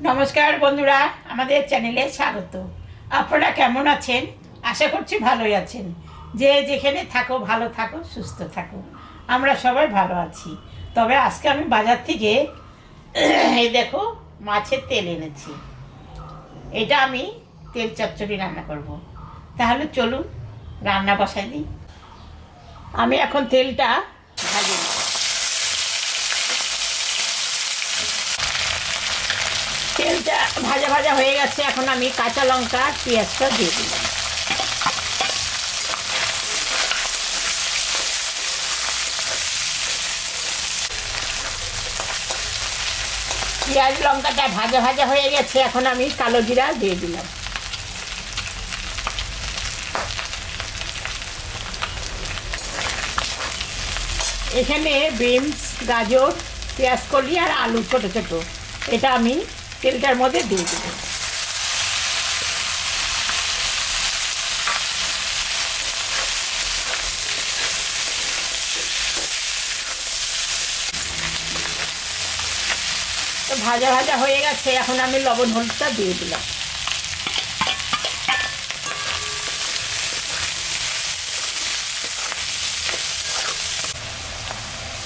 নমস্কার বন্ধুরা, আমাদের চ্যানেলে স্বাগত। আপনারা কেমন আছেন? আশা করছি ভালোই আছেন। যে যেখানে থাকো ভালো থাকো, সুস্থ থাকো। আমরা সবাই ভালো আছি। তবে আজকে আমি বাজার থেকে এই দেখো মাছের তেল এনেছি। এটা আমি তেল চচ্চড়ি রান্না করব। তাহলে চলুন রান্না বসাই দিই। আমি এখন তেলটা ভাজি নিই। তেলটা ভাজা ভাজা হয়ে গেছে। এখন আমি কাঁচা লঙ্কা পেঁয়াজটা দিয়ে দিলাম। পেঁয়াজ লঙ্কাটা ভাজা ভাজা হয়ে গেছে। এখন আমি কালো জিরা দিয়ে দিলাম। এখানে বিনস, গাজর, পেঁয়াজকলি আর আলু ছোটো ছোটো, এটা আমি তেলটার মধ্যে দিয়ে দেবো। তো ভাজা ভাজা হয়ে গেছে। এখন আমি লবণ হলুদটা দিয়ে দিলাম।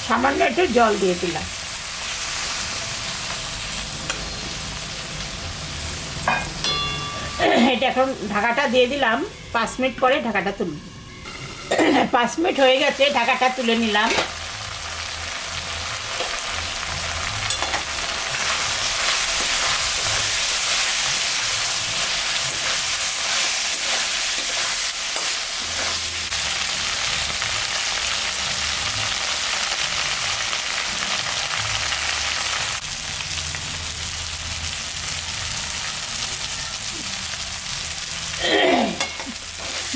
সামান্য একটু জল দিয়ে দিলাম। এটা এখন ঢাকাটা দিয়ে দিলাম। 5 মিনিট পরে ঢাকাটা তুলব। 5 মিনিট হয়ে গেছে, ঢাকাটা তুলে নিলাম।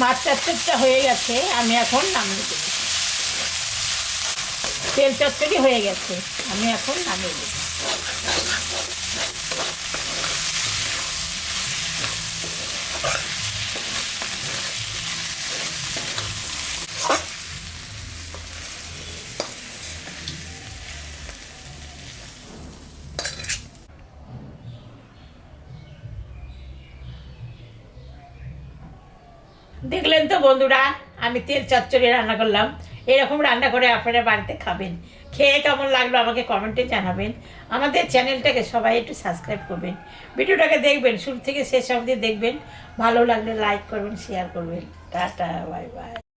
মাছ চচ্চড়িটা হয়ে গেছে, আমি এখন নামিয়ে দেব। তেল চচ্চড়ি হয়ে গেছে, আমি এখন নামিয়ে দেব। দেখলেন তো বন্ধুরা, আমি তেল চচ্চড়ি রান্না করলাম। এরকম রান্না করে আপনারা বাড়িতে খাবেন। খেয়ে কেমন লাগলো আমাকে কমেন্টে জানাবেন। আমাদের চ্যানেলটাকে সবাই একটু সাবস্ক্রাইব করবেন। ভিডিওটাকে দেখবেন, শুরু থেকে শেষ অবধি দেখবেন। ভালো লাগলে লাইক করবেন, শেয়ার করবেন। Tata, bye bye.